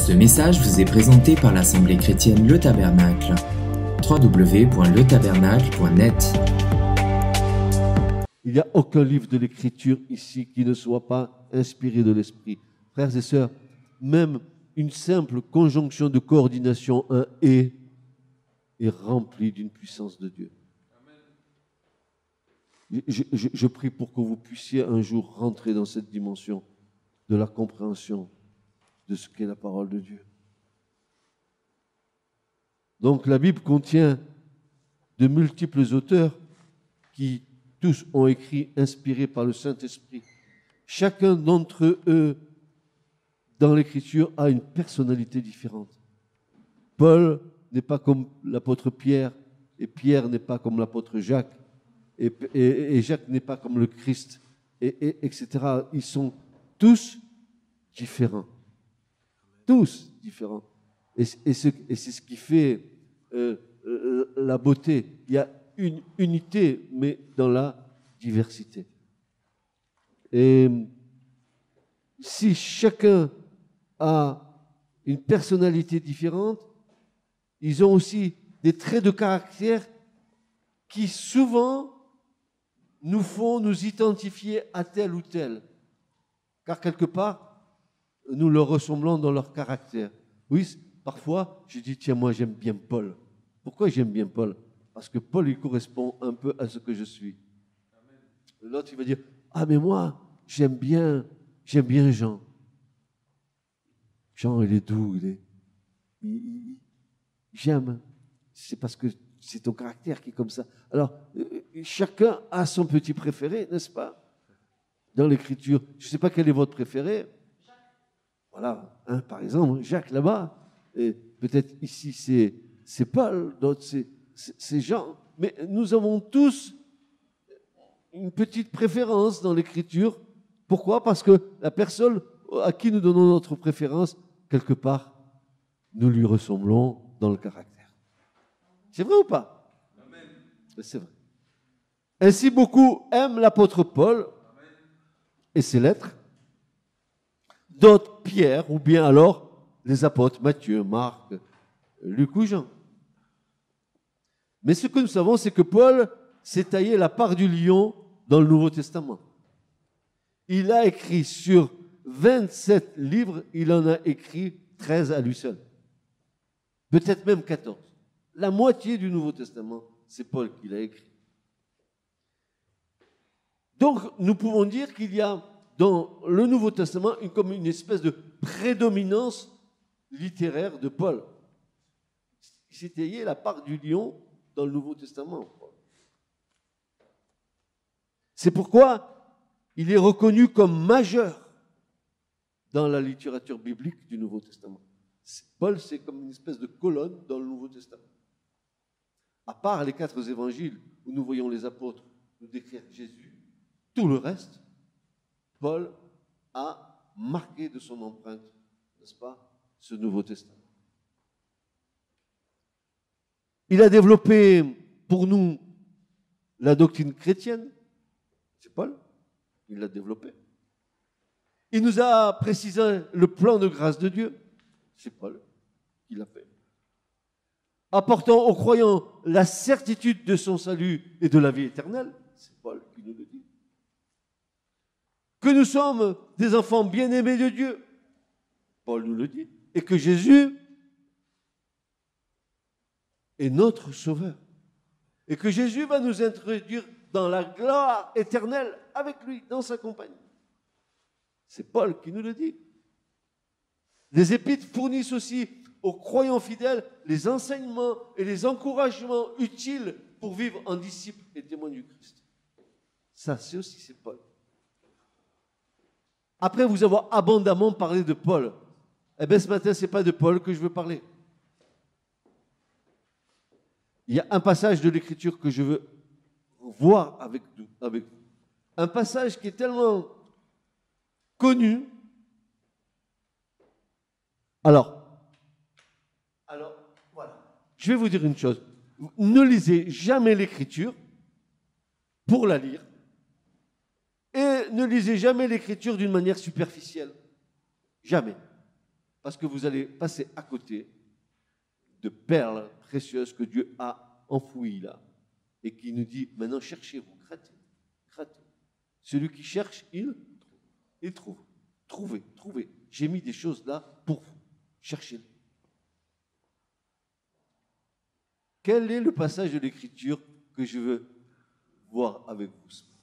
Ce message vous est présenté par l'Assemblée chrétienne Le Tabernacle. www.letabernacle.net. Il n'y a aucun livre de l'Écriture ici qui ne soit pas inspiré de l'Esprit. Frères et sœurs, même une simple conjonction de coordination, un « et » est rempli d'une puissance de Dieu. Je prie pour que vous puissiez un jour rentrer dans cette dimension de la compréhension de ce qu'est la parole de Dieu. Donc la Bible contient de multiples auteurs qui tous ont écrit inspirés par le Saint-Esprit. Chacun d'entre eux, dans l'Écriture, a une personnalité différente. Paul n'est pas comme l'apôtre Pierre, et Pierre n'est pas comme l'apôtre Jacques, et Jacques n'est pas comme le Christ, etc. Ils sont tous différents. Tous différents. Et c'est ce qui fait la beauté. Il y a une unité, mais dans la diversité. Et si chacun a une personnalité différente, ils ont aussi des traits de caractère qui souvent nous font nous identifier à tel ou tel. Car quelque part, nous leur ressemblons dans leur caractère. Oui, parfois, je dis, tiens, moi j'aime bien Paul. Pourquoi j'aime bien Paul? Parce que Paul, il correspond un peu à ce que je suis. L'autre, il va dire, ah, mais moi, j'aime bien Jean. Jean, il est doux, j'aime. C'est parce que c'est ton caractère qui est comme ça. Alors, chacun a son petit préféré, n'est-ce pas? Dans l'Écriture. Je ne sais pas quel est votre préféré. Voilà, hein, par exemple, Jacques là-bas, et peut-être ici c'est Paul, d'autres c'est Jean, mais nous avons tous une petite préférence dans l'Écriture. Pourquoi? Parce que la personne à qui nous donnons notre préférence, quelque part, nous lui ressemblons dans le caractère. C'est vrai ou pas? Amen. C'est vrai. Ainsi, beaucoup aiment l'apôtre Paul et ses lettres, d'autres Pierre, ou bien alors les apôtres Matthieu, Marc, Luc ou Jean. Mais ce que nous savons, c'est que Paul s'est taillé la part du lion dans le Nouveau Testament. Il a écrit sur 27 livres, il en a écrit 13 à lui seul. Peut-être même 14. La moitié du Nouveau Testament, c'est Paul qui l'a écrit. Donc, nous pouvons dire qu'il y a dans le Nouveau Testament comme une espèce de prédominance littéraire de Paul. Il s'est taillé la part du lion dans le Nouveau Testament. C'est pourquoi il est reconnu comme majeur dans la littérature biblique du Nouveau Testament. Paul, c'est comme une espèce de colonne dans le Nouveau Testament. À part les 4 évangiles où nous voyons les apôtres nous décrire Jésus, tout le reste, Paul a marqué de son empreinte, n'est-ce pas, ce Nouveau Testament. Il a développé pour nous la doctrine chrétienne. C'est Paul, il l'a développé. Il nous a précisé le plan de grâce de Dieu. C'est Paul qui l'a fait. Apportant aux croyants la certitude de son salut et de la vie éternelle. C'est Paul qui nous le dit. Que nous sommes des enfants bien-aimés de Dieu. Paul nous le dit. Et que Jésus est notre Sauveur. Et que Jésus va nous introduire dans la gloire éternelle avec lui, dans sa compagnie. C'est Paul qui nous le dit. Les épîtres fournissent aussi aux croyants fidèles les enseignements et les encouragements utiles pour vivre en disciples et témoins du Christ. Ça, c'est Paul. Après vous avoir abondamment parlé de Paul, eh bien ce matin, ce n'est pas de Paul que je veux parler. Il y a un passage de l'Écriture que je veux voir avec vous. Un passage qui est tellement connu. Alors, voilà. Je vais vous dire une chose. Ne lisez jamais l'Écriture pour la lire. Et ne lisez jamais l'Écriture d'une manière superficielle. Jamais. parce que vous allez passer à côté de perles précieuses que Dieu a enfouies là, et qui nous dit, maintenant cherchez-vous, grattez, grattez. Celui qui cherche, il trouve. Trouvez, trouvez. J'ai mis des choses là pour vous. Cherchez-les. Quel est le passage de l'Écriture que je veux voir avec vous ce matin?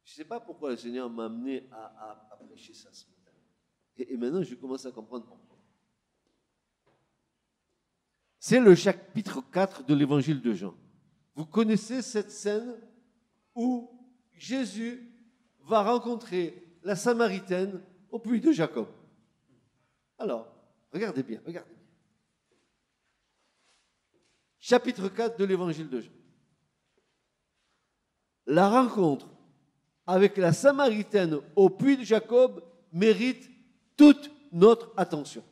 Je ne sais pas pourquoi le Seigneur m'a amené à prêcher ça ce matin. Et maintenant, je commence à comprendre pourquoi. C'est le chapitre 4 de l'Évangile de Jean. Vous connaissez cette scène où Jésus va rencontrer la Samaritaine au puits de Jacob. Alors, regardez bien, regardez bien. Chapitre 4 de l'Évangile de Jean. La rencontre avec la Samaritaine au puits de Jacob mérite toute notre attention.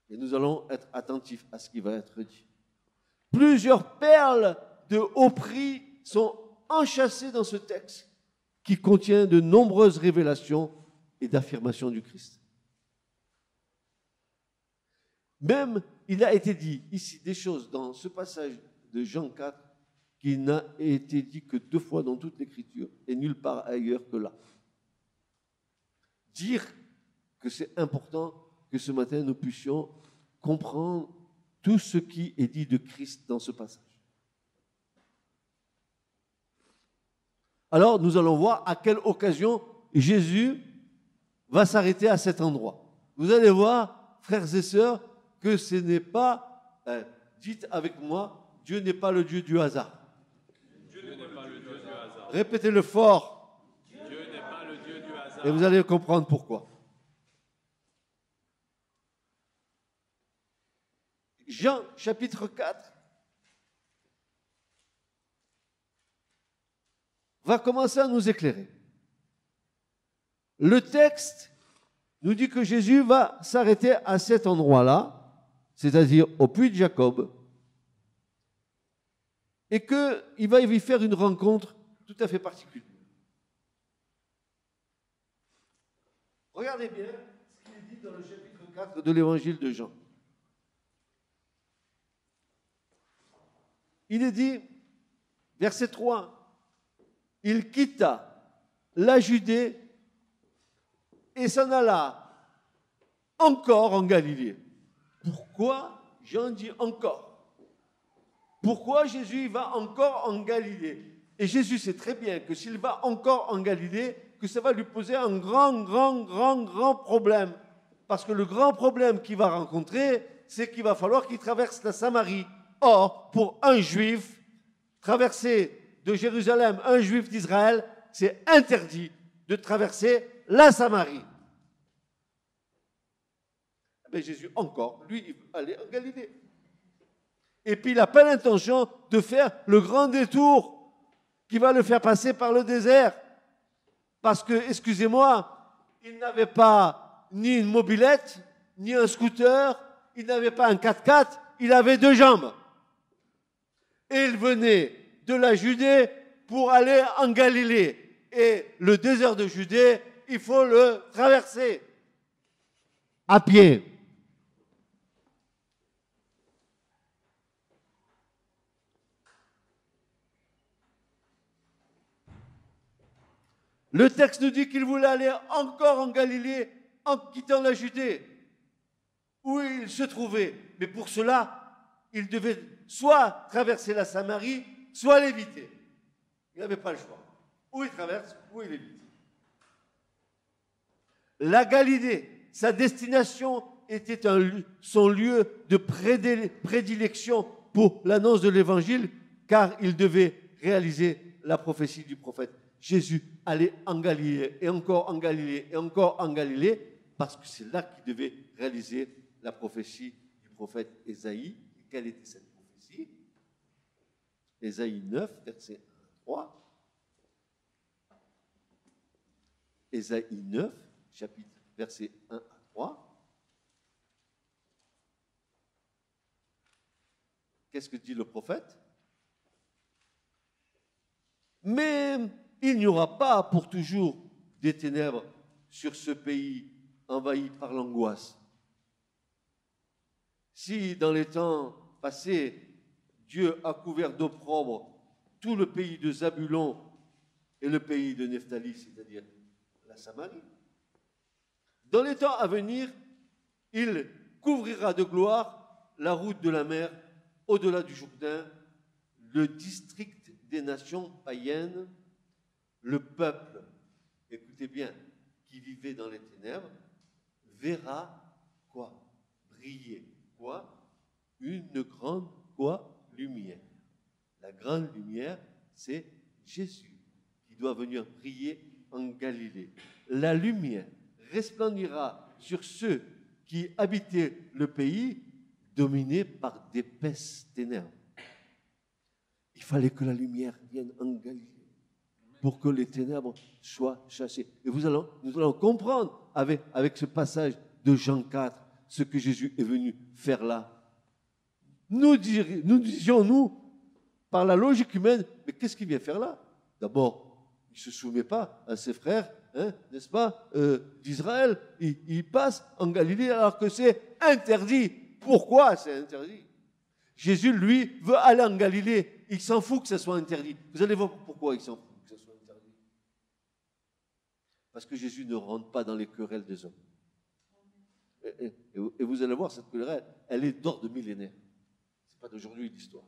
Et nous allons être attentifs à ce qui va être dit. Plusieurs perles de haut prix sont enchâssées dans ce texte qui contient de nombreuses révélations et d'affirmations du Christ. Même, il a été dit ici des choses dans ce passage de Jean 4 qui n'a été dit que 2 fois dans toute l'Écriture et nulle part ailleurs que là. Dire que c'est important que ce matin nous puissions comprendre tout ce qui est dit de Christ dans ce passage. Alors, nous allons voir à quelle occasion Jésus va s'arrêter à cet endroit. Vous allez voir, frères et sœurs, que ce n'est pas, dites avec moi, Dieu n'est pas le Dieu du hasard. Dieu n'est pas le Dieu du hasard. Répétez-le fort. Dieu n'est pas le Dieu du hasard. Et vous allez comprendre pourquoi. Jean, chapitre 4, va commencer à nous éclairer. Le texte nous dit que Jésus va s'arrêter à cet endroit-là, c'est-à-dire au puits de Jacob, et qu'il va y faire une rencontre tout à fait particulière. Regardez bien ce qu'il est dit dans le chapitre 4 de l'Évangile de Jean. Il est dit, verset 3, il quitta la Judée et s'en alla encore en Galilée. Pourquoi Jean dit encore? Pourquoi Jésus va encore en Galilée? Et Jésus sait très bien que s'il va encore en Galilée, que ça va lui poser un grand problème. Parce que le grand problème qu'il va rencontrer, c'est qu'il va falloir qu'il traverse la Samarie. Or, pour un juif, traverser de Jérusalem, un juif d'Israël, c'est interdit de traverser la Samarie. Mais Jésus, encore, lui, il veut aller en Galilée. Et puis, il n'a pas l'intention de faire le grand détour qui va le faire passer par le désert. Parce que, excusez-moi, il n'avait pas ni une mobilette, ni un scooter, il n'avait pas un 4x4, il avait 2 jambes. Et il venait de la Judée pour aller en Galilée. Et le désert de Judée, il faut le traverser à pied. Le texte nous dit qu'il voulait aller encore en Galilée en quittant la Judée, où il se trouvait. Mais pour cela, il devait soit traverser la Samarie, soit l'éviter. Il n'avait pas le choix. Ou il traverse, ou il évite. La Galilée, sa destination était son lieu de prédilection pour l'annonce de l'Évangile, car il devait réaliser la prophétie du prophète. Jésus allait en Galilée, et encore en Galilée, et encore en Galilée, parce que c'est là qu'il devait réaliser la prophétie du prophète Ésaïe. Et quelle était cette prophétie? Ésaïe 9, verset 1 à 3. Ésaïe 9, chapitre, verset 1 à 3. Qu'est-ce que dit le prophète? Mais il n'y aura pas pour toujours des ténèbres sur ce pays envahi par l'angoisse. Si dans les temps passés, Dieu a couvert d'opprobre tout le pays de Zabulon et le pays de Nephtali, c'est-à-dire la Samarie, dans les temps à venir, il couvrira de gloire la route de la mer au-delà du Jourdain, le district des nations païennes, le peuple, écoutez bien, qui vivait dans les ténèbres, verra quoi? Briller. Quoi? Une grande quoi? Lumière. La grande lumière, c'est Jésus qui doit venir briller en Galilée. La lumière resplendira sur ceux qui habitaient le pays dominé par d'épaisses ténèbres. Il fallait que la lumière vienne en Galilée pour que les ténèbres soient chassées. Et nous allons comprendre avec ce passage de Jean 4 ce que Jésus est venu faire là. Nous disions, par la logique humaine, mais qu'est-ce qu'il vient faire là? D'abord, il ne se soumet pas à ses frères, n'est-ce pas, d'Israël. Il passe en Galilée alors que c'est interdit. Pourquoi c'est interdit? Jésus, lui, veut aller en Galilée. Il s'en fout que ça soit interdit. Vous allez voir pourquoi il s'en fout que ça soit interdit. Parce que Jésus ne rentre pas dans les querelles des hommes. Et vous allez voir, cette querelle, elle est d'ordre millénaire. Ce n'est pas d'aujourd'hui l'histoire.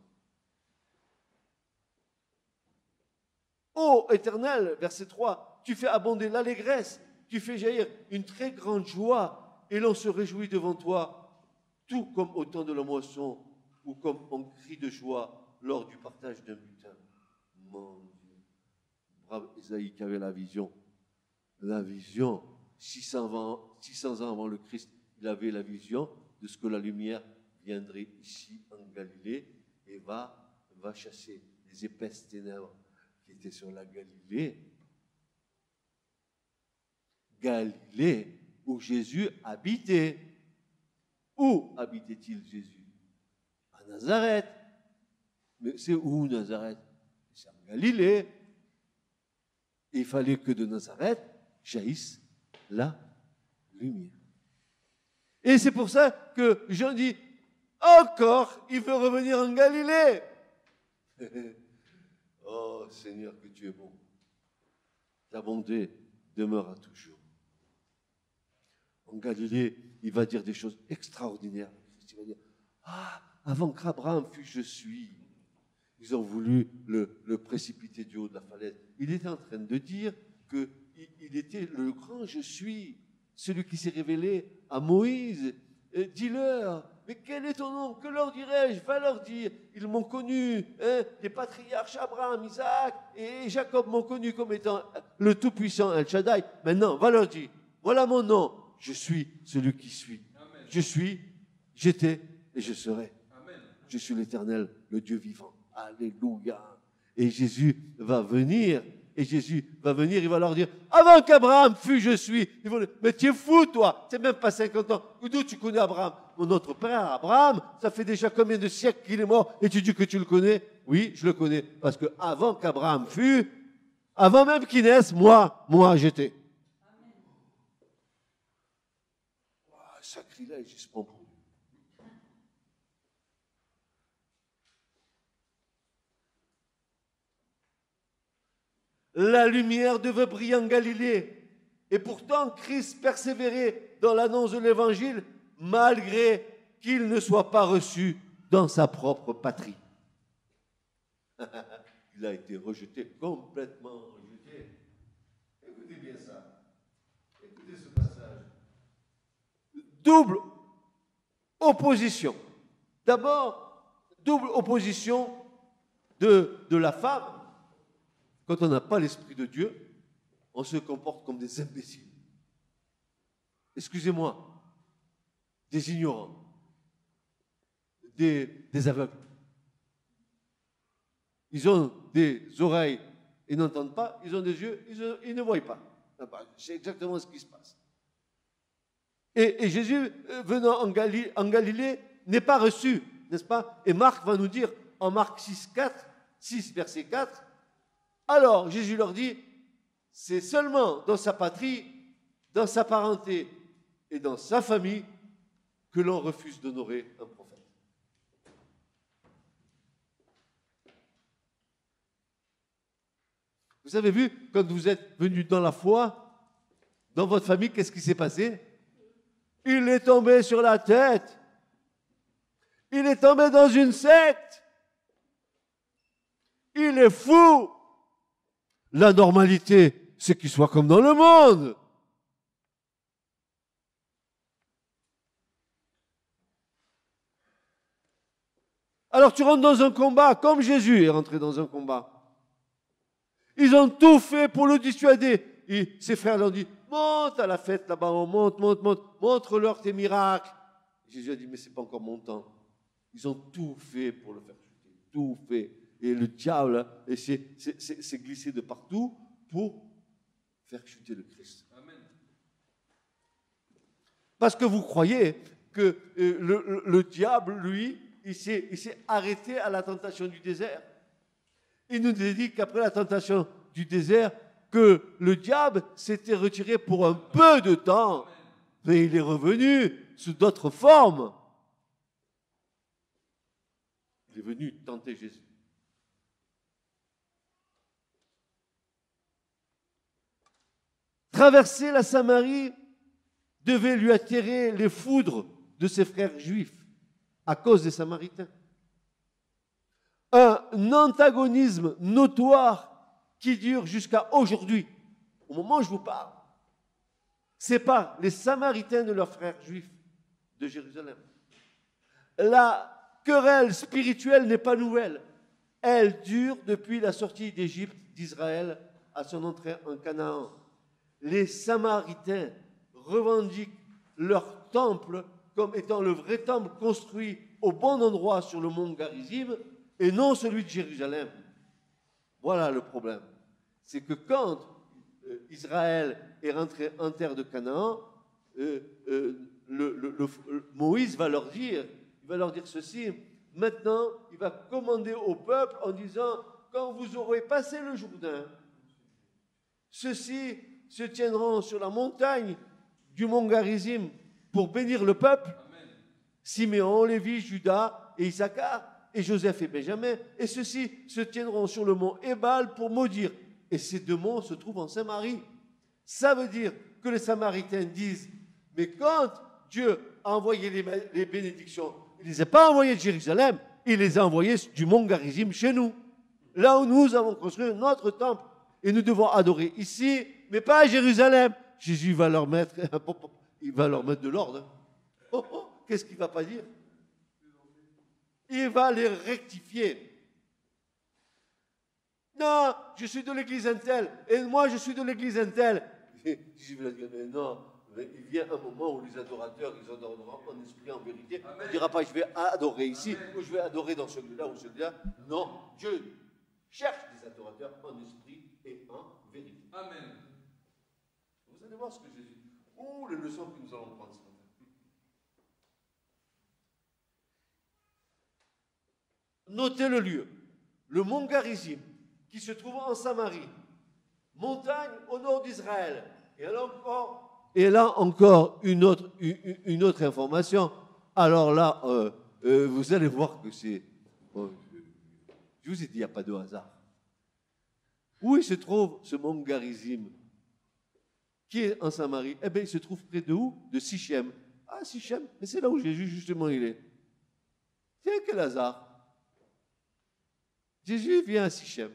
Ô Éternel, verset 3, tu fais abonder l'allégresse, tu fais jaillir une très grande joie, et l'on se réjouit devant toi, tout comme au temps de la moisson, ou comme on crie de joie lors du partage d'un butin. Mon Dieu, brave Isaïe qui avait la vision, 600 ans avant le Christ, il avait la vision de ce que la lumière viendrait ici en Galilée et va chasser les épaisses ténèbres qui étaient sur la Galilée. Galilée, où Jésus habitait. Où habitait-il Jésus? À Nazareth. Mais c'est où Nazareth? C'est en Galilée. Et il fallait que de Nazareth jaillisse la lumière. Et c'est pour ça que Jean dit, encore, il veut revenir en Galilée. Oh Seigneur, que tu es bon. Ta bonté demeurera toujours. En Galilée, il va dire des choses extraordinaires. Il va dire, avant qu'Abraham fût je suis. Ils ont voulu le précipiter du haut de la falaise. Il était en train de dire qu'il était le grand je suis, celui qui s'est révélé à Moïse. Dis-leur, mais quel est ton nom? Que leur dirai-je? Va leur dire, ils m'ont connu, les patriarches Abraham, Isaac et Jacob m'ont connu comme étant le Tout-Puissant El Shaddai. Maintenant, va leur dire, voilà mon nom, je suis celui qui suis. Amen. Je suis, j'étais et je serai. Amen. Je suis l'Éternel, le Dieu vivant. Alléluia. Et Jésus va venir. Il va leur dire, avant qu'Abraham fût, je suis. Ils vont dire, mais tu es fou, toi. C'est même pas 50 ans. D'où tu connais Abraham? Mon autre père, Abraham, ça fait déjà combien de siècles qu'il est mort et tu dis que tu le connais? Oui, je le connais. Parce que avant qu'Abraham fût, avant même qu'il naisse, moi, j'étais. Wow, sacrilège, il se prend pour lui. La lumière devait briller en Galilée. Et pourtant, Christ persévérait dans l'annonce de l'Évangile, malgré qu'il ne soit pas reçu dans sa propre patrie. Il a été rejeté, complètement rejeté. Écoutez bien ça. Écoutez ce passage. Double opposition. D'abord, double opposition de la femme. Quand on n'a pas l'Esprit de Dieu, on se comporte comme des imbéciles. Excusez-moi, des ignorants, des aveugles. Ils ont des oreilles, ils n'entendent pas, ils ont des yeux, ils ne voient pas. C'est exactement ce qui se passe. Et Jésus, venant en Galilée, n'est pas reçu, n'est-ce pas? Et Marc va nous dire, en Marc 6, verset 4, alors Jésus leur dit, c'est seulement dans sa patrie, dans sa parenté et dans sa famille que l'on refuse d'honorer un prophète. Vous avez vu, quand vous êtes venu dans la foi, dans votre famille, qu'est-ce qui s'est passé? Il est tombé sur la tête. Il est tombé dans une secte. Il est fou. La normalité, c'est qu'il soit comme dans le monde. Alors tu rentres dans un combat, comme Jésus est rentré dans un combat. Ils ont tout fait pour le dissuader. Et ses frères leur ont dit, monte à la fête là-bas, monte, montre-leur tes miracles. Jésus a dit, mais ce n'est pas encore mon temps. Ils ont tout fait pour le faire chuter, tout fait. Et le diable s'est glissé de partout pour faire chuter le Christ. Amen. Parce que vous croyez que le diable, lui, il s'est arrêté à la tentation du désert. Il nous a dit qu'après la tentation du désert, que le diable s'était retiré pour un peu de temps, mais il est revenu sous d'autres formes. Il est venu tenter Jésus. Traverser la Samarie devait lui attirer les foudres de ses frères juifs à cause des Samaritains. Un antagonisme notoire qui dure jusqu'à aujourd'hui. Au moment où je vous parle, ce n'est pas les Samaritains de leurs frères juifs de Jérusalem. La querelle spirituelle n'est pas nouvelle. Elle dure depuis la sortie d'Égypte d'Israël à son entrée en Canaan. Les Samaritains revendiquent leur temple comme étant le vrai temple construit au bon endroit sur le mont Garizim et non celui de Jérusalem. Voilà le problème. C'est que quand Israël est rentré en terre de Canaan, Moïse va leur dire ceci. Maintenant, il va commander au peuple en disant, quand vous aurez passé le Jourdain, ceux-ci se tiendront sur la montagne du mont Garizim pour bénir le peuple. Amen. Siméon, Lévi, Judas et Issachar, et Joseph et Benjamin, et ceux-ci se tiendront sur le mont Ébal pour maudire. Et ces deux monts se trouvent en Samarie. Ça veut dire que les Samaritains disent, mais quand Dieu a envoyé les bénédictions, il ne les a pas envoyées de Jérusalem, il les a envoyées du mont Garizim chez nous, là où nous avons construit notre temple. Et nous devons adorer ici, mais pas à Jérusalem. Jésus va leur mettre, il va leur mettre de l'ordre. Qu'est-ce qu'il ne va pas dire? Il va les rectifier. Non, je suis de l'église Intel, et moi je suis de l'église Intel. Jésus va dire, mais non, il vient un moment où les adorateurs, ils adoreront en esprit, en vérité. Amen. On ne dira pas, je vais adorer ici, ou je vais adorer dans celui-là ou celui-là. Non, Dieu cherche des adorateurs en esprit et en vérité. Amen. Vous allez voir ce que Jésus dit. Oh, les leçons que nous allons prendre ce matin. Notez le lieu. Le mont Garizim, qui se trouve en Samarie, montagne au nord d'Israël. Et là encore une autre information. Alors là, vous allez voir que c'est... je vous ai dit, il n'y a pas de hasard. Où il se trouve ce mont Garizim, qui est en Samarie? Eh bien, il se trouve près de où? De Sichem. Ah, Sichem, mais c'est là où Jésus, justement, il est. Tiens, quel hasard. Jésus vient à Sichem.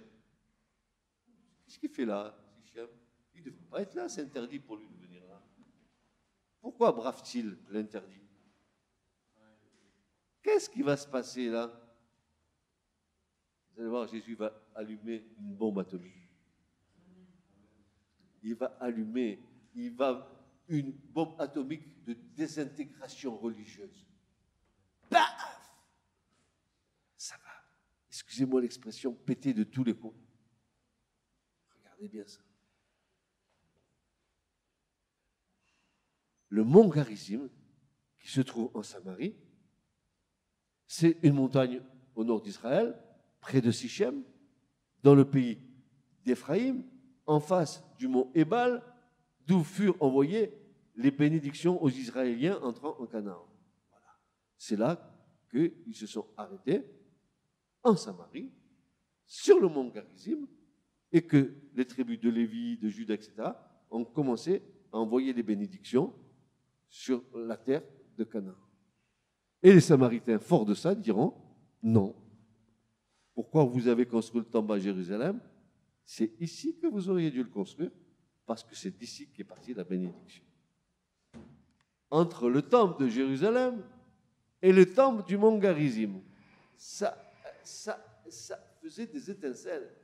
Qu'est-ce qu'il fait là, Sichem? Il ne devrait pas être là, c'est interdit pour lui de venir là. Pourquoi brave-t-il l'interdit? Qu'est-ce qui va se passer là? Vous allez voir, Jésus va allumer une bombe atomique. Il va allumer une bombe atomique de désintégration religieuse. Paf! Ça va, excusez-moi l'expression, péter de tous les côtés. Regardez bien ça. Le mont Garizim, qui se trouve en Samarie, c'est une montagne au nord d'Israël, près de Sichem, dans le pays d'Éphraïm, en face du mont Ébal, d'où furent envoyées les bénédictions aux Israéliens entrant en Canaan. Voilà. C'est là qu'ils se sont arrêtés en Samarie, sur le mont Garizim, et que les tribus de Lévi, de Juda, etc., ont commencé à envoyer les bénédictions sur la terre de Canaan. Et les Samaritains, forts de ça, diront non. Pourquoi vous avez construit le temple à Jérusalem? C'est ici que vous auriez dû le construire, parce que c'est d'ici qu'est partie la bénédiction. Entre le temple de Jérusalem et le temple du mont Garizim, ça faisait des étincelles,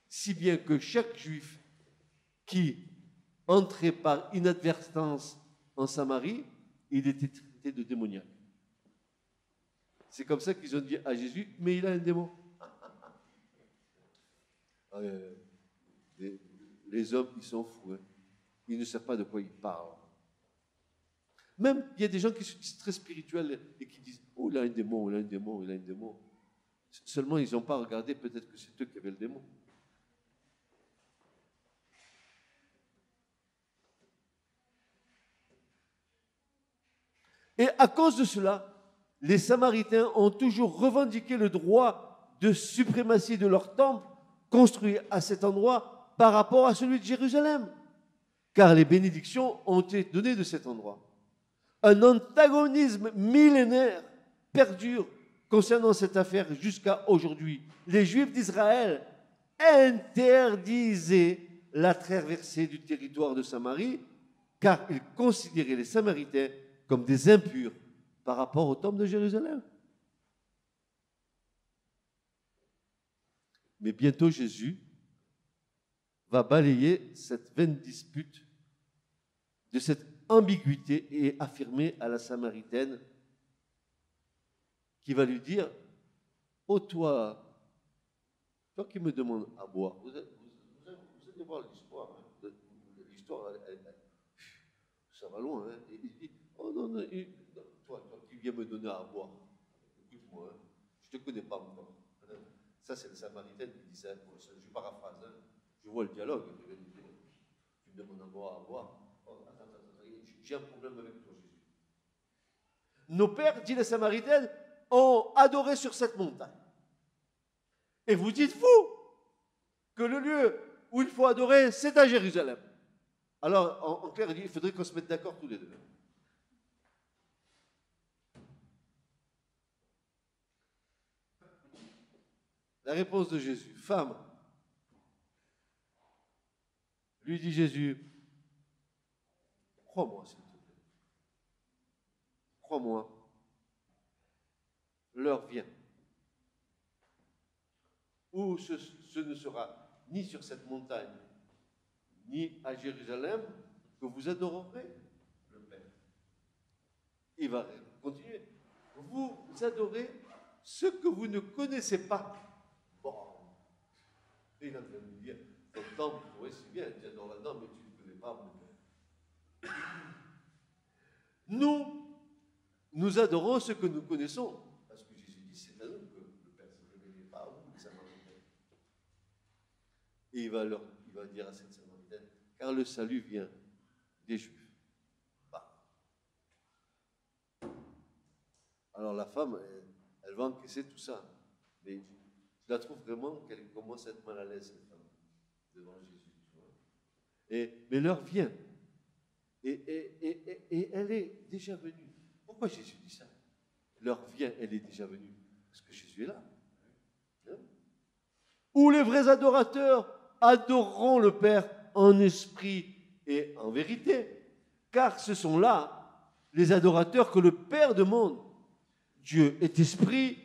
si bien que chaque juif qui entrait par inadvertance en Samarie, il était traité de démoniaque. C'est comme ça qu'ils ont dit à Jésus, mais il a un démon. Les hommes, ils sont fous. Hein. Ils ne savent pas de quoi ils parlent. Même, il y a des gens qui sont très spirituels et qui disent, oh, il a un démon, il a un démon, il a un démon. Seulement, ils n'ont pas regardé, peut-être que c'est eux qui avaient le démon. Et à cause de cela, les Samaritains ont toujours revendiqué le droit de suprématie de leur temple construit à cet endroit par rapport à celui de Jérusalem, car les bénédictions ont été données de cet endroit. Un antagonisme millénaire perdure concernant cette affaire jusqu'à aujourd'hui. Les Juifs d'Israël interdisaient la traversée du territoire de Samarie, car ils considéraient les Samaritains comme des impurs par rapport au temple de Jérusalem. Mais bientôt Jésus va balayer cette vaine dispute de cette ambiguïté et affirmer à la Samaritaine qui va lui dire « Oh toi qui me demandes à boire, vous allez voir l'histoire, hein. L'histoire, ça va loin. Hein. Il dit « Oh non, non, toi qui viens me donner à boire, écoute-moi, hein. Je ne te connais pas encore. » Ça, c'est le Samaritain qui dit ça. Je paraphrase. Hein. Je vois le dialogue. Tu me demandes à boire. Oh, attends, j'ai un problème avec toi, Jésus. Nos pères, dit les Samaritaines, ont adoré sur cette montagne. Et vous dites-vous que le lieu où il faut adorer, c'est à Jérusalem. Alors, en clair, il dit, il faudrait qu'on se mette d'accord tous les deux. La réponse de Jésus, femme, lui dit Jésus, crois-moi s'il te plaît, crois-moi, l'heure vient où ce ne sera ni sur cette montagne, ni à Jérusalem que vous adorerez le Père. Il va continuer. Vous adorez ce que vous ne connaissez pas. Bon, et il est en train de me dire, ton temple, oui, c'est bien, tu adores là-dedans, mais tu ne connais pas mon Père. Nous adorons ce que nous connaissons, parce que Jésus dit, c'est à nous que le Père s'est révélé, pas à vous, les Samaritains. Et il va dire à cette Samaritaine, car le salut vient des Juifs. Bah. Alors la femme, elle va encaisser tout ça, mais je la trouve vraiment qu'elle commence à être mal à l'aise, cette femme, devant Jésus. Mais l'heure vient. Et elle est déjà venue. Pourquoi Jésus dit ça? L'heure vient, elle est déjà venue. Parce que Jésus est là. Hein? Où les vrais adorateurs adoreront le Père en esprit et en vérité. Car ce sont là les adorateurs que le Père demande. Dieu est esprit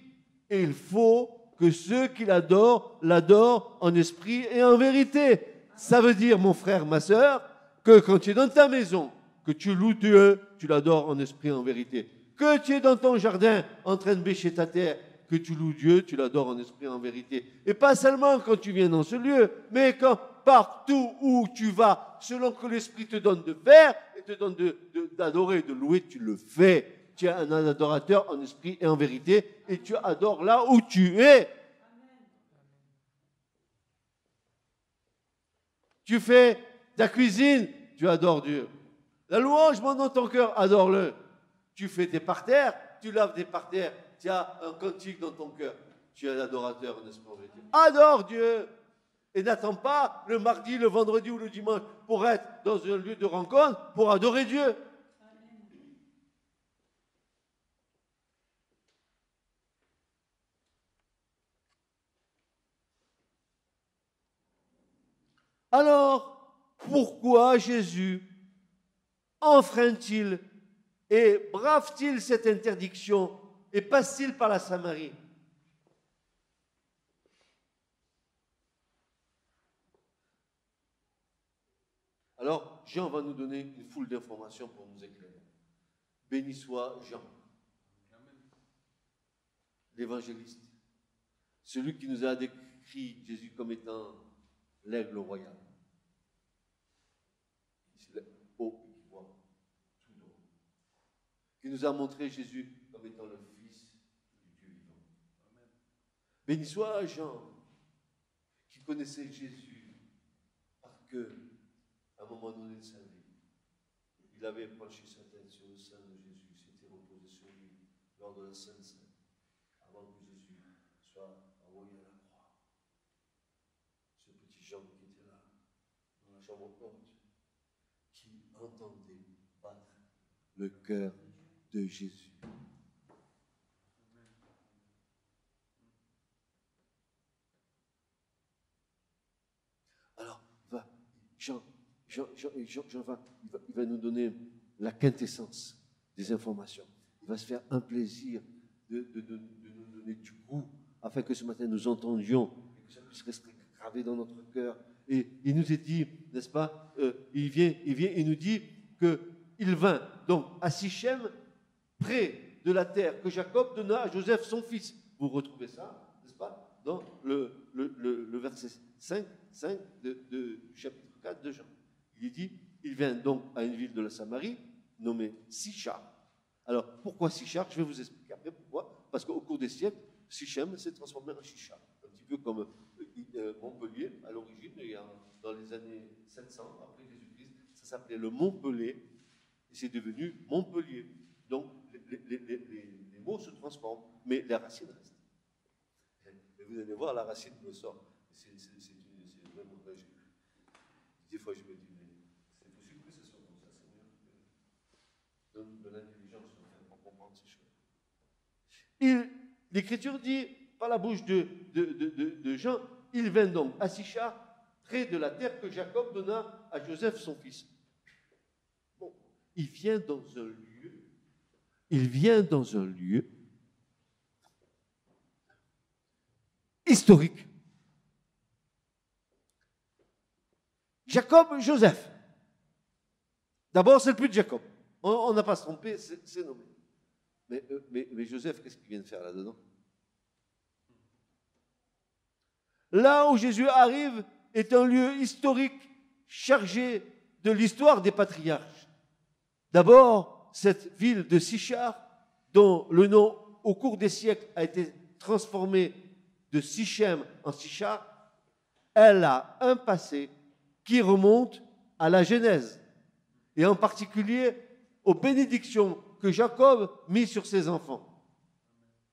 et il faut que ceux qui l'adorent en esprit et en vérité. Ça veut dire, mon frère, ma sœur, que quand tu es dans ta maison, que tu loues Dieu, tu l'adores en esprit et en vérité. Que tu es dans ton jardin en train de bêcher ta terre, que tu loues Dieu, tu l'adores en esprit et en vérité. Et pas seulement quand tu viens dans ce lieu, mais quand partout où tu vas, selon que l'Esprit te donne de faire et te donne d'adorer, de louer, tu le fais. Tu es un adorateur en esprit et en vérité, et tu adores là où tu es. Tu fais ta cuisine tu adores Dieu. La louange monte dans ton cœur, adore-le. Tu fais tes parterres, tu laves tes parterres, tu as un cantique dans ton cœur. Tu es l'adorateur, n'est-ce pas? Adore Dieu. Et n'attends pas le mardi, le vendredi ou le dimanche pour être dans un lieu de rencontre, pour adorer Dieu. Alors, pourquoi Jésus enfreint-il et brave-t-il cette interdiction et passe-t-il par la Samarie? Alors, Jean va nous donner une foule d'informations pour nous éclairer. Béni soit Jean, l'évangéliste, celui qui nous a décrit Jésus comme étant l'aigle royal. C'est le haut qui voit tout droit. Qui nous a montré Jésus comme étant le Fils du Dieu vivant. Amen. Béni soit Jean, qui connaissait Jésus parce que à un moment donné de sa vie, il avait penché sa tête sur le sein de Jésus, il s'était reposé sur lui lors de la Sainte Seine, avant que Jésus soit envoyé à la croix. Ce petit Jean qui était là, dans la chambre haute, qui entendait battre le cœur de Jésus. Alors, Jean va nous donner la quintessence des informations. Il va se faire un plaisir de nous donner du goût, afin que ce matin nous entendions et que ça puisse rester gravé dans notre cœur. Et il nous est dit, n'est-ce pas, il vient, il nous dit qu'il vint donc à Sichem, près de la terre que Jacob donna à Joseph son fils. Vous retrouvez ça, n'est-ce pas, dans le verset 5 du chapitre 4 de Jean. Il dit, il vient donc à une ville de la Samarie, nommée Sichar. Alors, pourquoi Sichar? Je vais vous expliquer après pourquoi. Parce qu'au cours des siècles, Sichem s'est transformé en Chichar. Un petit peu comme Montpellier, à l'origine, dans les années 700, après Jésus-Christ, ça s'appelait le Montpellier, et c'est devenu Montpellier. Donc, les mots se transforment, mais la racine reste. Et vous allez voir, la racine me sort. C'est vraiment... Des fois, je me dis, mais c'est possible que ce soit comme ça, Seigneur. Donne de l'intelligence pour comprendre ces choses. L'Écriture dit, par la bouche de Jean, il vint donc à Sichar, près de la terre que Jacob donna à Joseph son fils. Bon, il vient dans un lieu historique. Jacob, Joseph. D'abord, c'est le plus de Jacob. On n'a pas à se tromper, c'est nommé. Mais Joseph, qu'est-ce qu'il vient de faire là-dedans? Là où Jésus arrive est un lieu historique chargé de l'histoire des patriarches. D'abord, cette ville de Sichar, dont le nom au cours des siècles a été transformé de Sichem en Sichar, elle a un passé qui remonte à la Genèse, et en particulier aux bénédictions que Jacob mit sur ses enfants.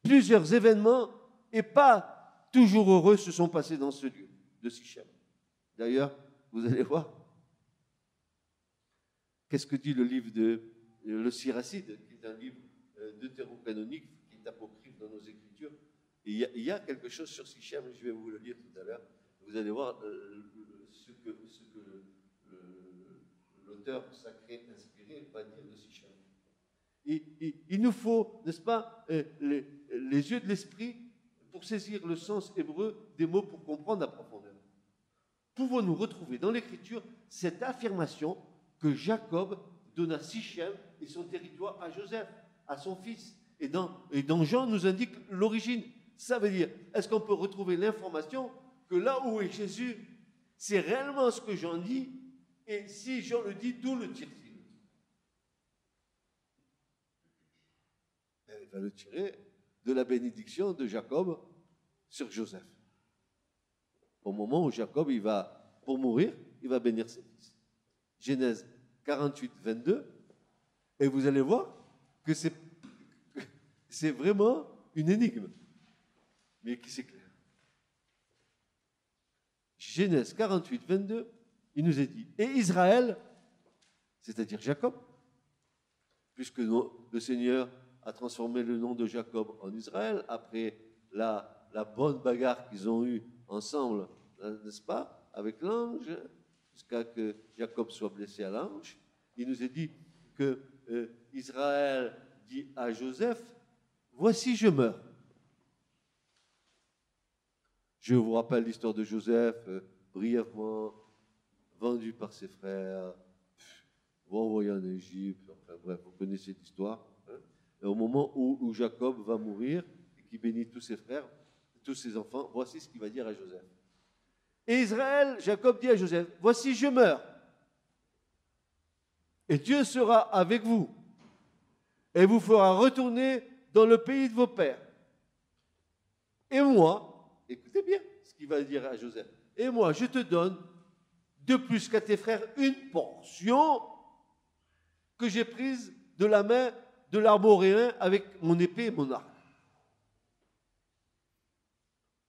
Plusieurs événements, et pas toujours heureux, se sont passés dans ce lieu de Sichem. D'ailleurs, vous allez voir, qu'est-ce que dit le livre de le Siracide, qui est un livre deutérocanonique, qui est apocryphe dans nos Écritures. Et il y a quelque chose sur Sichem, je vais vous le lire tout à l'heure. Vous allez voir ce que l'auteur sacré inspiré va dire de Sichem. Il nous faut, n'est-ce pas, les yeux de l'esprit pour saisir le sens hébreu des mots pour comprendre la profondeur. Pouvons-nous retrouver dans l'Écriture cette affirmation que Jacob donna Sichem et son territoire à Joseph, à son fils, et dans Jean nous indique l'origine. Ça veut dire, est-ce qu'on peut retrouver l'information que là où est Jésus, c'est réellement ce que Jean dit, et si Jean le dit, d'où le tire-t-il? Il va le tirer de la bénédiction de Jacob sur Joseph. Au moment où Jacob, pour mourir, il va bénir ses fils. Genèse 48, 22, et vous allez voir que c'est vraiment une énigme, mais qui s'éclaire. Genèse 48, 22, il nous est dit, et Israël, c'est-à-dire Jacob, puisque le Seigneur a transformé le nom de Jacob en Israël, après la bonne bagarre qu'ils ont eue ensemble, n'est-ce pas, avec l'ange, jusqu'à que Jacob soit blessé à l'ange, il nous est dit que Israël dit à Joseph, voici je meurs. Je vous rappelle l'histoire de Joseph, brièvement, vendu par ses frères, renvoyé en Égypte, enfin bref, vous connaissez l'histoire. Hein. Et au moment où Jacob va mourir, et qui bénit tous ses frères, tous ses enfants, voici ce qu'il va dire à Joseph. Et Israël, Jacob dit à Joseph, voici je meurs, et Dieu sera avec vous, et vous fera retourner dans le pays de vos pères. Et moi, écoutez bien ce qu'il va dire à Joseph. Et moi, je te donne, de plus qu'à tes frères, une portion que j'ai prise de la main de l'Armoréen avec mon épée et mon arc.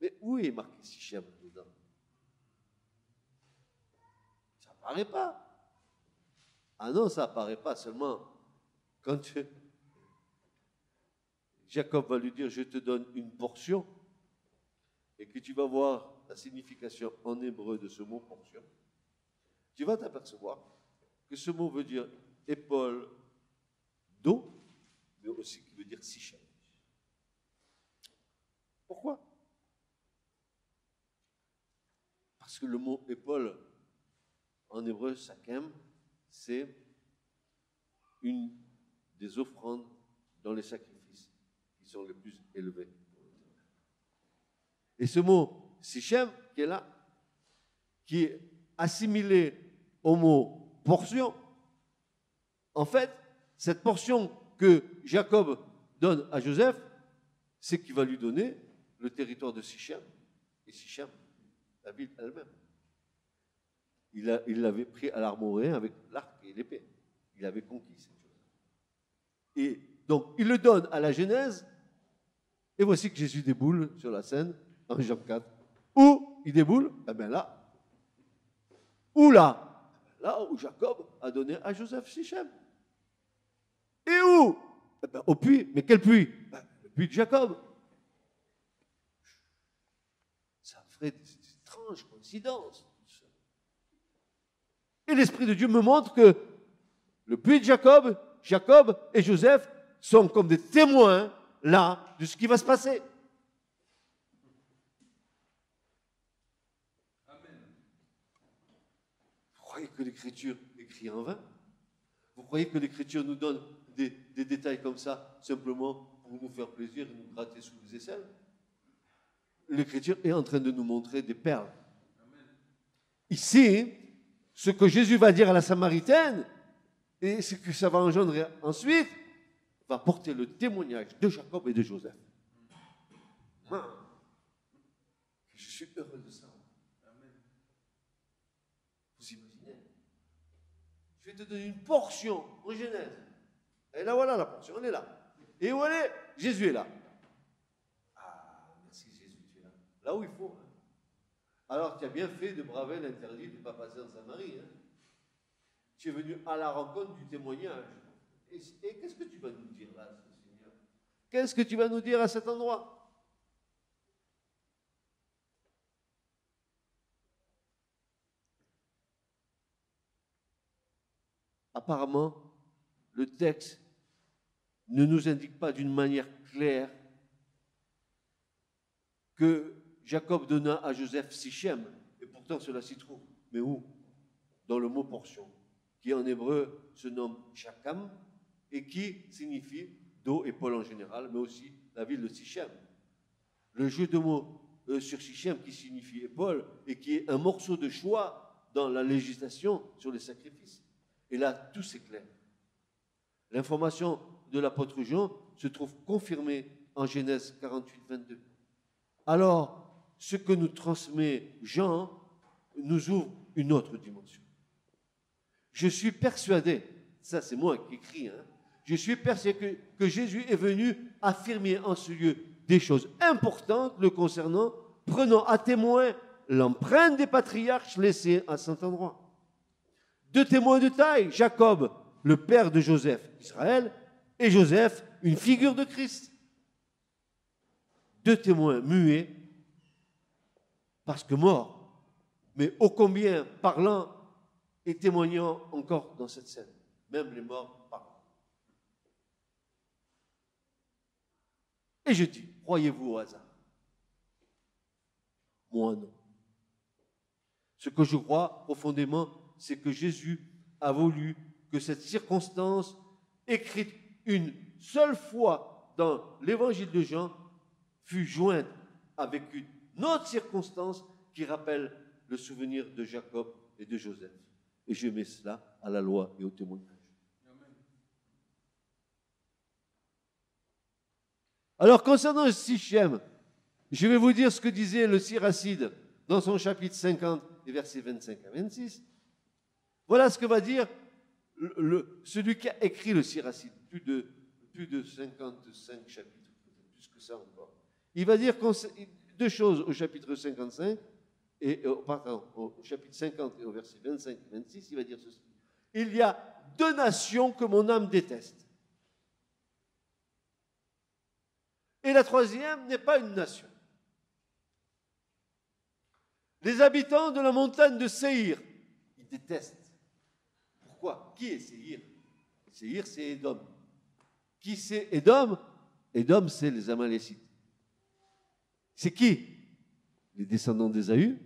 Mais où est marqué Sichem dedans? Ça n'apparaît pas. Ah non, ça n'apparaît pas seulement quand Jacob va lui dire, je te donne une portion, et que tu vas voir la signification en hébreu de ce mot portion, tu vas t'apercevoir que ce mot veut dire épaule d'eau, mais aussi qui veut dire sichem. Pourquoi? Parce que le mot épaule en hébreu, sakem, c'est une des offrandes dans les sacrifices qui sont les plus élevés. Et ce mot sichem qui est là, qui est assimilé au mot portion, en fait, cette portion que Jacob donne à Joseph, c'est qu'il va lui donner le territoire de Sichem. Et Sichem, la ville elle-même. Il l'avait pris à l'Armoréen avec l'arc et l'épée. Il avait conquis cette chose. Et donc, il le donne à la Genèse, et voici que Jésus déboule sur la scène, en Jean 4. Où il déboule? Eh bien là. Où là? Là où Jacob a donné à Joseph Sichem. Et où? Eh bien, au puits. Mais quel puits? Le puits de Jacob. Ça ferait des étranges coïncidences. Et l'Esprit de Dieu me montre que le puits de Jacob, Jacob et Joseph sont comme des témoins là de ce qui va se passer. Vous croyez que l'Écriture écrit en vain? Vous croyez que l'Écriture nous donne des détails comme ça, simplement pour nous faire plaisir et nous gratter sous les aisselles? L'Écriture est en train de nous montrer des perles. Ici, ce que Jésus va dire à la Samaritaine, et ce que ça va engendrer ensuite, va porter le témoignage de Jacob et de Joseph. Je suis heureux de ça. Vous imaginez? Je vais te donner une portion en Genèse. Et là, voilà la portion, elle est là. Et où elle est? Jésus est là. Ah, merci Jésus, tu es là. Là où il faut. Hein. Alors, tu as bien fait de braver l'interdit de ne pas passer en Samarie. Hein. Tu es venu à la rencontre du témoignage. Et qu'est-ce que tu vas nous dire là, Seigneur? Qu'est-ce que tu vas nous dire à cet endroit? Apparemment, le texte ne nous indique pas d'une manière claire que Jacob donna à Joseph Sichem, et pourtant cela s'y trouve. Mais où? Dans le mot portion, qui en hébreu se nomme Shakam, et qui signifie d'eau et Paul en général, mais aussi la ville de Sichem. Le jeu de mots sur Sichem qui signifie épaule et qui est un morceau de choix dans la législation sur les sacrifices. Et là, tout s'éclaire. L'information de l'apôtre Jean se trouve confirmée en Genèse 48, 22. Alors, ce que nous transmet Jean nous ouvre une autre dimension. Je suis persuadé, ça c'est moi qui écris, hein, je suis persuadé que Jésus est venu affirmer en ce lieu des choses importantes le concernant, prenant à témoin l'empreinte des patriarches laissée à cet endroit. Deux témoins de taille, Jacob, le père de Joseph, Israël, et Joseph, une figure de Christ. Deux témoins muets, parce que morts, mais ô combien parlant et témoignant encore dans cette scène. Même les morts parlent. Et je dis, croyez-vous au hasard? Moi non. Ce que je crois profondément, c'est que Jésus a voulu que cette circonstance, écrite une seule fois dans l'évangile de Jean, fût jointe avec une autre circonstance qui rappelle le souvenir de Jacob et de Joseph. Et je mets cela à la loi et au témoignage. Alors, concernant le Sichem, je vais vous dire ce que disait le Siracide dans son chapitre 50 et versets 25 à 26. Voilà ce que va dire celui qui a écrit le Siracide, plus de 55 chapitres, plus que ça encore. Il va dire deux choses au chapitre 55, au chapitre 50 et au verset 25 et 26, il va dire ceci. Il y a deux nations que mon âme déteste. Et la troisième n'est pas une nation. Les habitants de la montagne de Séhir, ils détestent. Pourquoi? Qui est Séhir? Séhir, c'est Édom. Qui c'est Édom? Édom, c'est les Amalécites. C'est qui? Les descendants d'Ésaü.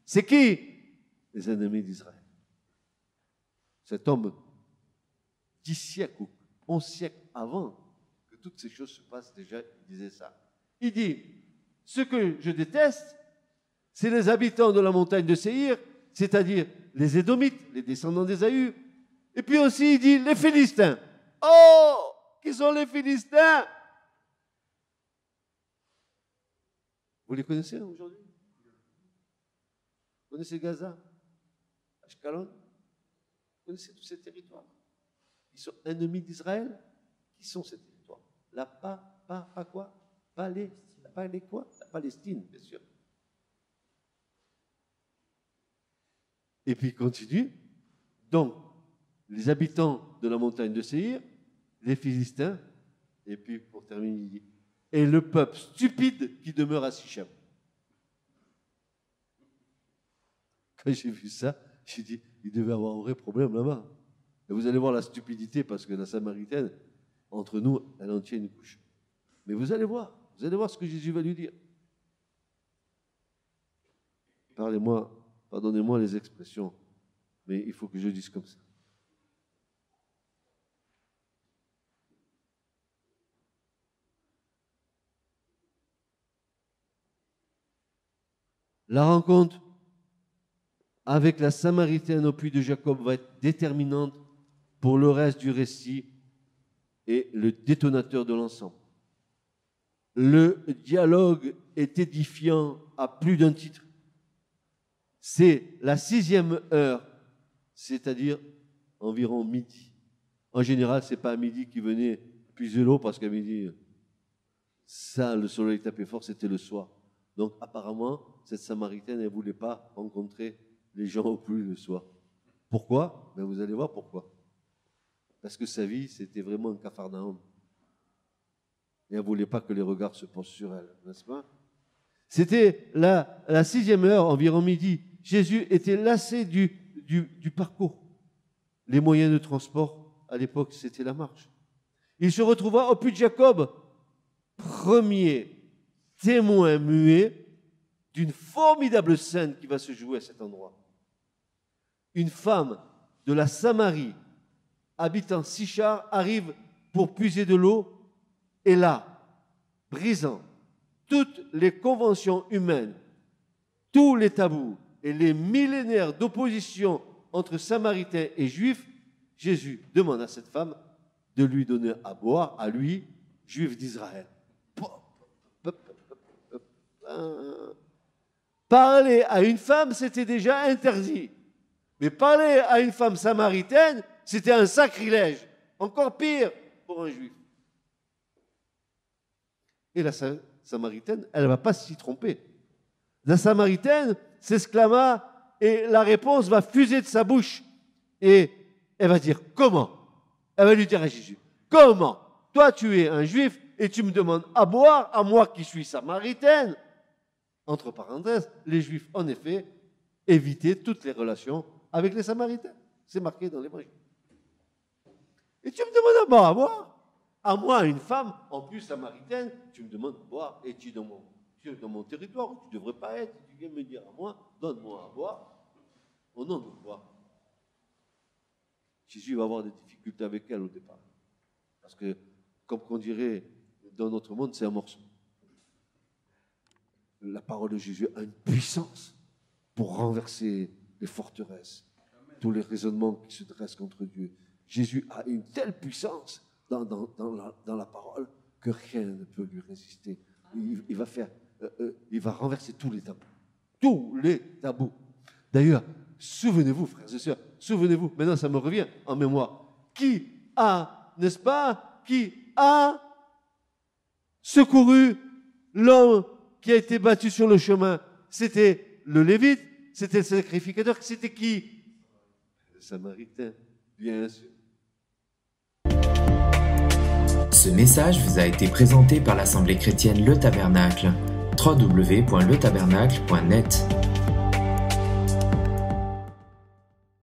C'est qui? Les ennemis d'Israël. Cet homme, 10 siècles ou 11 siècles avant que toutes ces choses se passent, déjà, il disait ça. Il dit, ce que je déteste, c'est les habitants de la montagne de Séhir, c'est-à-dire les Édomites, les descendants d'Ésaü. Et puis aussi, il dit, les Philistins. Oh, qui sont les Philistins? Vous les connaissez aujourd'hui? Vous connaissez Gaza, Ashkelon? Vous connaissez tous ces territoires? Ils sont ennemis d'Israël. Qui sont ces territoires? La Palestine, bien sûr. Et puis il continue. Donc, les habitants de la montagne de Séhir, les Philistins, et puis pour terminer, il dit, et le peuple stupide qui demeure à Sichem. Quand j'ai vu ça, j'ai dit, il devait avoir un vrai problème là-bas. Et vous allez voir la stupidité, parce que la Samaritaine, entre nous, elle en tient une couche. Mais vous allez voir ce que Jésus va lui dire. Pardonnez-moi les expressions, mais il faut que je dise comme ça. La rencontre avec la Samaritaine au puits de Jacob va être déterminante pour le reste du récit et le détonateur de l'ensemble. Le dialogue est édifiant à plus d'un titre. C'est la 6e heure, c'est-à-dire environ midi. En général, ce n'est pas à midi qu'ils venaient puiser l'eau, parce qu'à midi, ça, le soleil tapait fort, c'était le soir. Donc apparemment, cette Samaritaine, elle ne voulait pas rencontrer les gens au puits le soir. Pourquoi? Ben, vous allez voir pourquoi. Parce que sa vie, c'était vraiment un capharnaüm. Et elle ne voulait pas que les regards se posent sur elle, n'est-ce pas? C'était la 6e heure, environ midi. Jésus était lassé du parcours. Les moyens de transport, à l'époque, c'était la marche. Il se retrouva au puits de Jacob, premier témoin muet d'une formidable scène qui va se jouer à cet endroit. Une femme de la Samarie, habitant Sichar, arrive pour puiser de l'eau, et là, brisant toutes les conventions humaines, tous les tabous et les millénaires d'opposition entre Samaritains et Juifs, Jésus demande à cette femme de lui donner à boire, à lui, Juif d'Israël. Parler à une femme, c'était déjà interdit. Mais parler à une femme samaritaine, c'était un sacrilège. Encore pire pour un juif. Et la samaritaine, elle ne va pas s'y tromper. La samaritaine s'exclama et la réponse va fuser de sa bouche. Et elle va dire, comment? Elle va lui dire à Jésus, comment? Toi, tu es un juif et tu me demandes à boire, à moi qui suis samaritaine. Entre parenthèses, les juifs, en effet, évitaient toutes les relations avec les samaritains. C'est marqué dans l'Évangile. Et tu me demandes à boire, à moi? À moi, une femme, en plus samaritaine, tu me demandes de boire, et tu es dans mon territoire où tu ne devrais pas être. Tu viens me dire à moi, donne-moi à boire, au nom de quoi? Jésus va avoir des difficultés avec elle au départ. Parce que, comme on dirait dans notre monde, c'est un morceau. La parole de Jésus a une puissance pour renverser les forteresses, tous les raisonnements qui se dressent contre Dieu. Jésus a une telle puissance dans la parole que rien ne peut lui résister. Il va renverser tous les tabous. Tous les tabous. D'ailleurs, souvenez-vous, frères et sœurs, souvenez-vous, maintenant ça me revient en mémoire, qui a, n'est-ce pas, qui a secouru l'homme qui a été battu sur le chemin? C'était le Lévite, c'était le sacrificateur, c'était qui? Le Samaritain, bien sûr. Ce message vous a été présenté par l'Assemblée chrétienne Le Tabernacle. www.letabernacle.net